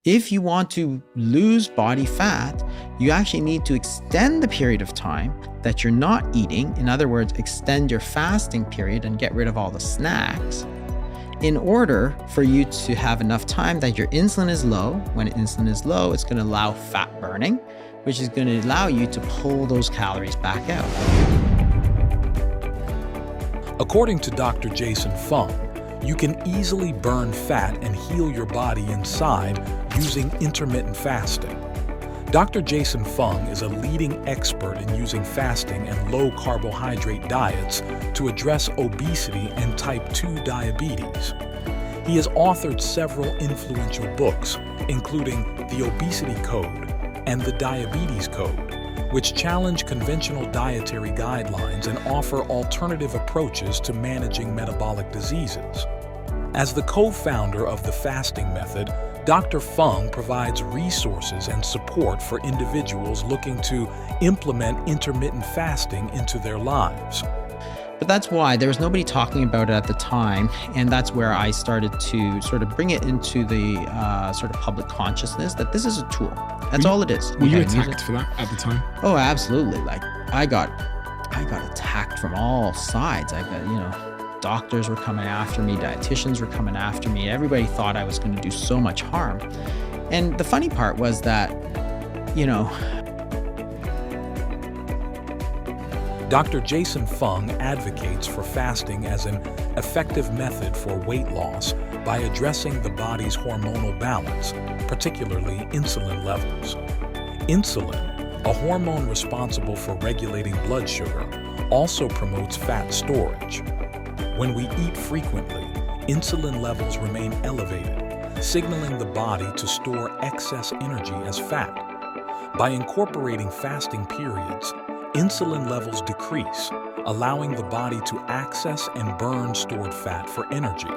If you want to lose body fat, you actually need to extend the period of time that you're not eating. In other words, extend your fasting period and get rid of all the snacks in order for you to have enough time that your insulin is low. When insulin is low, it's going to allow fat burning, which is going to allow you to pull those calories back out. According to Dr. Jason Fung, you can easily burn fat and heal your body inside using intermittent fasting. Dr. Jason Fung is a leading expert in using fasting and low-carbohydrate diets to address obesity and type 2 diabetes. He has authored several influential books, including The Obesity Code and The Diabetes Code, which challenge conventional dietary guidelines and offer alternative approaches to managing metabolic diseases. As the co-founder of the fasting method, Dr. Fung provides resources and support for individuals looking to implement intermittent fasting into their lives. But that's why there was nobody talking about it at the time, and that's where I started to sort of bring it into the sort of public consciousness that this is a tool. That's all it is. Were you attacked for that at the time? Oh, absolutely. Like I got attacked from all sides. I got, doctors were coming after me, dietitians were coming after me. Everybody thought I was going to do so much harm. And the funny part was that, Dr. Jason Fung advocates for fasting as an effective method for weight loss by addressing the body's hormonal balance, particularly insulin levels. Insulin, a hormone responsible for regulating blood sugar, also promotes fat storage. When we eat frequently, insulin levels remain elevated, signaling the body to store excess energy as fat. By incorporating fasting periods, insulin levels decrease, allowing the body to access and burn stored fat for energy.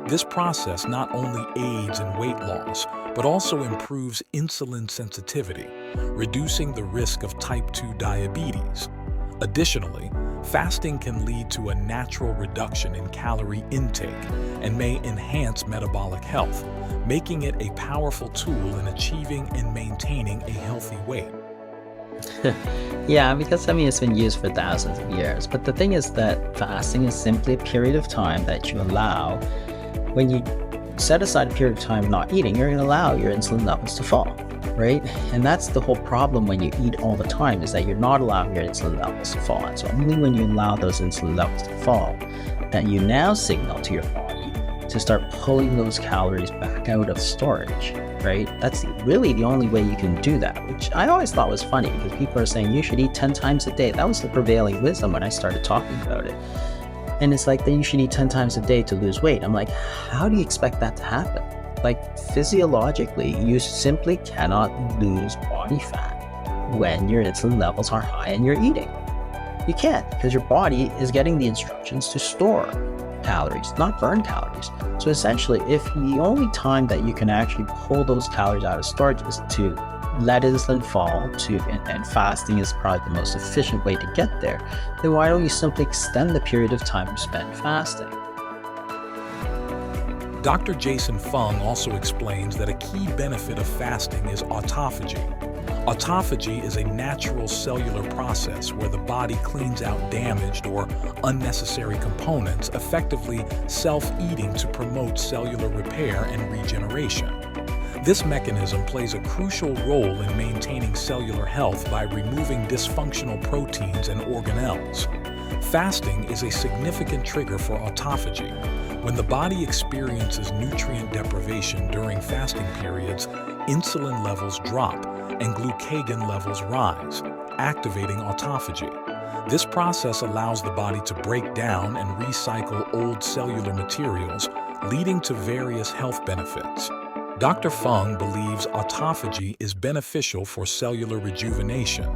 This process not only aids in weight loss, but also improves insulin sensitivity, reducing the risk of type 2 diabetes. Additionally, fasting can lead to a natural reduction in calorie intake and may enhance metabolic health, making it a powerful tool in achieving and maintaining a healthy weight. Yeah, because it's been used for thousands of years. But the thing is that fasting is simply a period of time that you allow. When you set aside a period of time not eating, you're going to allow your insulin levels to fall, right? And that's the whole problem when you eat all the time, is that you're not allowing your insulin levels to fall. And so only when you allow those insulin levels to fall, that you now signal to your body to start pulling those calories back out of storage, right? That's really the only way you can do that, which I always thought was funny, because people are saying you should eat 10 times a day. That was the prevailing wisdom when I started talking about it. And it's like, then you should eat 10 times a day to lose weight. I'm like, how do you expect that to happen? Like, physiologically, you simply cannot lose body fat when your insulin levels are high and you're eating. You can't, because your body is getting the instructions to store calories, not burn calories. So essentially, if the only time that you can actually pull those calories out of storage is to let insulin fall and fasting is probably the most efficient way to get there, then why don't you simply extend the period of time you spend fasting? Dr. Jason Fung also explains that a key benefit of fasting is autophagy. Autophagy is a natural cellular process where the body cleans out damaged or unnecessary components, effectively self-eating to promote cellular repair and regeneration. This mechanism plays a crucial role in maintaining cellular health by removing dysfunctional proteins and organelles. Fasting is a significant trigger for autophagy. When the body experiences nutrient deprivation during fasting periods, insulin levels drop and glucagon levels rise, activating autophagy. This process allows the body to break down and recycle old cellular materials, leading to various health benefits. Dr. Fung believes autophagy is beneficial for cellular rejuvenation,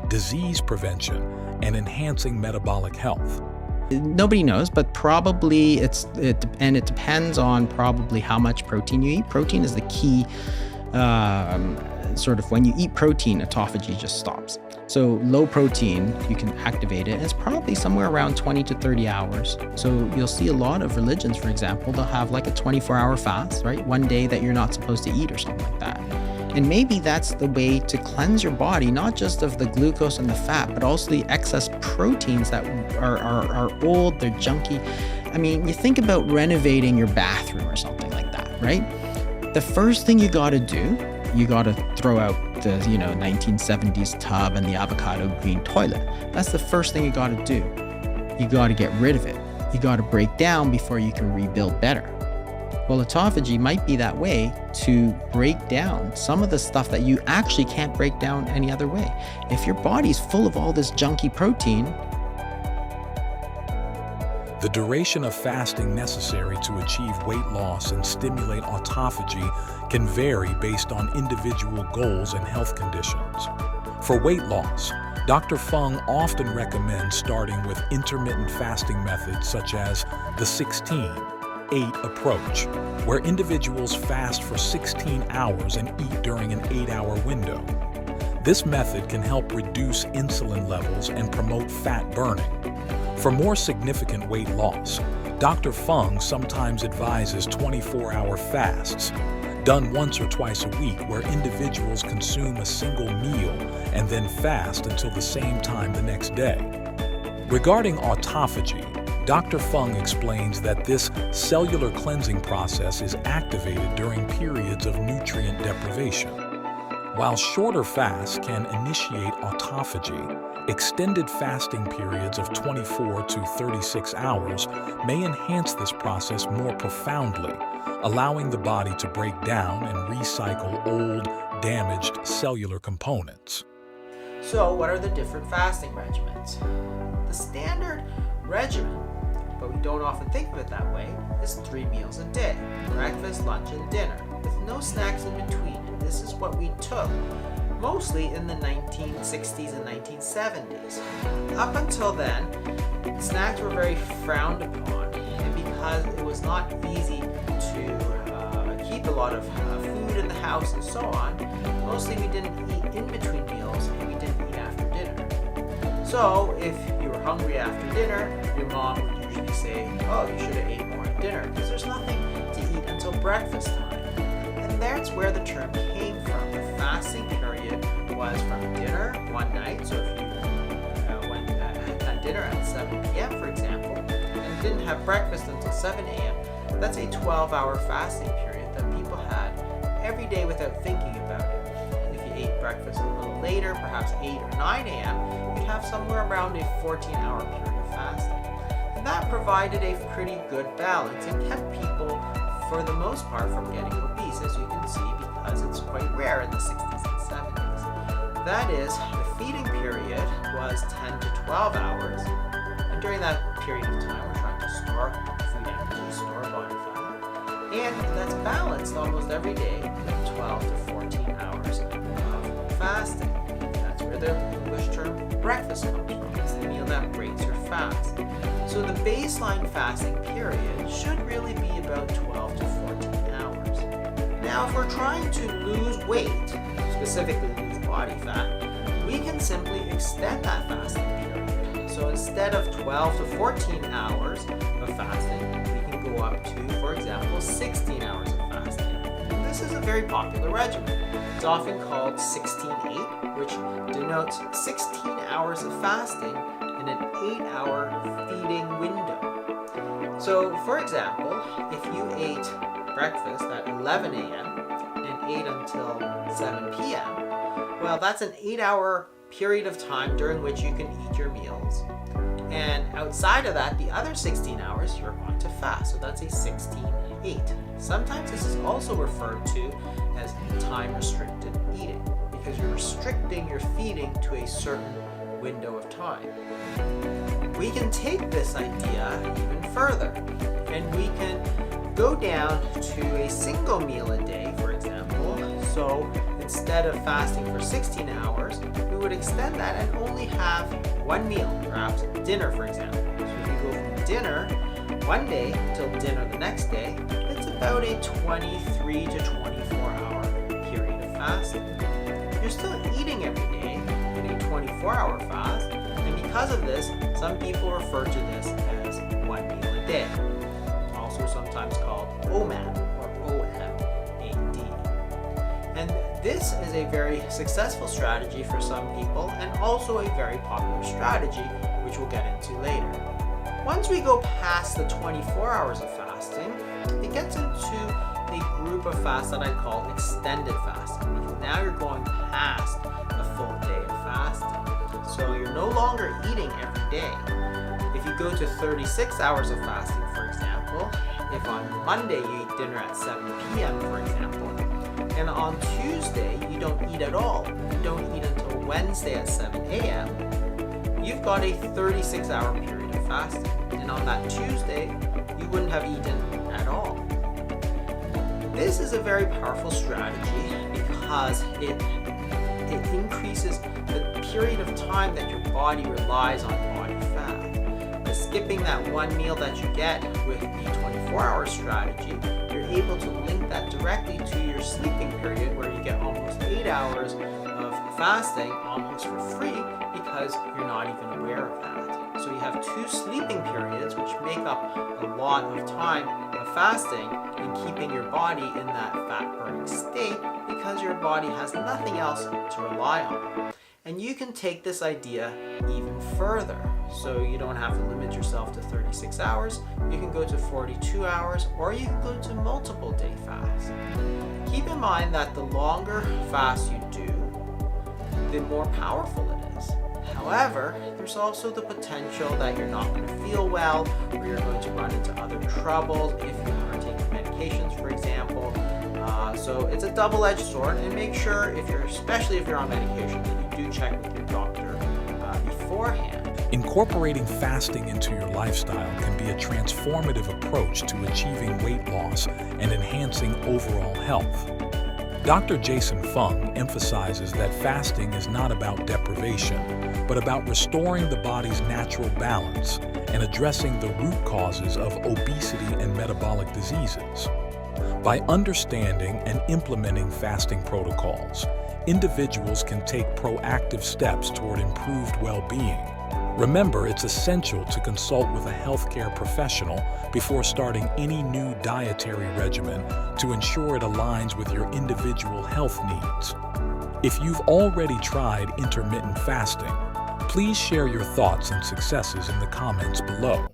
disease prevention, and enhancing metabolic health. Nobody knows, but probably it depends on probably how much protein you eat. Protein is the key. Sort of when you eat protein, autophagy just stops. So low protein, you can activate it. It's probably somewhere around 20 to 30 hours. So you'll see a lot of religions, for example, they'll have like a 24-hour fast, right? One day that you're not supposed to eat or something like that. And maybe that's the way to cleanse your body, not just of the glucose and the fat, but also the excess proteins that are old, they're junky. I mean, you think about renovating your bathroom or something like that, right? The first thing you got to do, you got to throw out the 1970s tub and the avocado green toilet. That's the first thing you got to do. You got to get rid of it. You got to break down before you can rebuild better. Well, autophagy might be that way to break down some of the stuff that you actually can't break down any other way. If your body's full of all this junky protein, the duration of fasting necessary to achieve weight loss and stimulate autophagy can vary based on individual goals and health conditions. For weight loss, Dr. Fung often recommends starting with intermittent fasting methods such as the 16-8 approach, where individuals fast for 16 hours and eat during an 8-hour window. This method can help reduce insulin levels and promote fat burning. For more significant weight loss, Dr. Fung sometimes advises 24-hour fasts, done once or twice a week, where individuals consume a single meal and then fast until the same time the next day. Regarding autophagy, Dr. Fung explains that this cellular cleansing process is activated during periods of nutrient deprivation. While shorter fasts can initiate autophagy, extended fasting periods of 24 to 36 hours may enhance this process more profoundly, allowing the body to break down and recycle old, damaged cellular components. so what are the different fasting regimens? The standard regimen, but we don't often think of it that way, is 3 meals a day, breakfast, lunch, and dinner, with no snacks in between. And this is what we took mostly in the 1960s and 1970s. Up until then, snacks were very frowned upon, and because it was not easy to keep a lot of food in the house and so on, mostly we didn't eat in between meals and we didn't eat after dinner. So if you were hungry after dinner, your mom would usually say, oh, you should have ate more at dinner, because there's nothing to eat until breakfast time. And that's where the term came from. The fasting period was from dinner one night, so if you went at dinner at 7 p.m., for example, and didn't have breakfast until 7 a.m., that's a 12-hour fasting period that people had every day without thinking about it. If you ate breakfast a little later, perhaps 8 or 9 a.m., you'd have somewhere around a 14-hour period of fasting. And that provided a pretty good balance and kept people, for the most part, from getting obese, as you can see, because it's quite rare in the 60s and 70s. That is, the feeding period was 10 to 12 hours, and during that period of time, we're trying to store food energy, store body fat, and that's balanced almost every day with 12 to 14 hours of fasting. That's where the English term breakfast comes from. It's the meal that breaks your fast. So the baseline fasting period should really be about 12 to 14 hours. Now, if we're trying to lose weight, specifically lose body fat, we can simply extend that fasting period. So instead of 12 to 14 hours of fasting, we can go up to, for example, 16 hours of fasting. And this is a very popular regimen. It's often called 16-8, which denotes 16 hours of fasting in an 8-hour feeding window. So, for example, if you ate breakfast at 11 a.m. and ate until 7 p.m., well, that's an 8-hour period of time during which you can eat your meals. And outside of that, the other 16 hours, you're going to fast. So that's a 16-8. Sometimes this is also referred to as time-restricted eating, because you're restricting your feeding to a certain window of time. We can take this idea even further, and we can go down to a single meal a day, for example. So instead of fasting for 16 hours, we would extend that and only have one meal, perhaps dinner, for example. So if you go from dinner one day till dinner the next day, it's about a 23 to 24 hour period of fasting. You're still eating every day in a 24 24-hour fast, and because of this, some people refer to this as 1 meal a day, also sometimes called OMAD or OMAD. And this is a very successful strategy for some people and also a very popular strategy, which we'll get into later. Once we go past the 24 hours of fasting, it gets into a group of fasts that I call extended fasting, because now you're going past a full day of fasting. So you're no longer eating every day. If you go to 36 hours of fasting, for example, if on Monday you eat dinner at 7 p.m., for example, and on Tuesday you don't eat at all, you don't eat until Wednesday at 7 a.m., you've got a 36-hour period of fasting. And on that Tuesday, you wouldn't have eaten at all. This is a very powerful strategy because it increases the period of time that your body relies on body fat. By skipping that one meal that you get with the 24-hour strategy, you're able to link that directly to your sleeping period, where you get almost 8 hours of fasting almost for free because you're not even aware of that. So you have 2 sleeping periods, which make up a lot of time of fasting and keeping your body in that fat burning state, because your body has nothing else to rely on. And you can take this idea even further. So you don't have to limit yourself to 36 hours. You can go to 42 hours, or you can go to multiple day fasts. Keep in mind that the longer fast you do, the more powerful it is. However, there's also the potential that you're not going to feel well, or you're going to run into other troubles if you are taking medications, for example. So it's a double-edged sword, and make sure, especially if you're on medication, that you do check with your doctor beforehand. Incorporating fasting into your lifestyle can be a transformative approach to achieving weight loss and enhancing overall health. Dr. Jason Fung emphasizes that fasting is not about deprivation, but about restoring the body's natural balance and addressing the root causes of obesity and metabolic diseases. By understanding and implementing fasting protocols, individuals can take proactive steps toward improved well-being. Remember, it's essential to consult with a healthcare professional before starting any new dietary regimen to ensure it aligns with your individual health needs. If you've already tried intermittent fasting, please share your thoughts and successes in the comments below.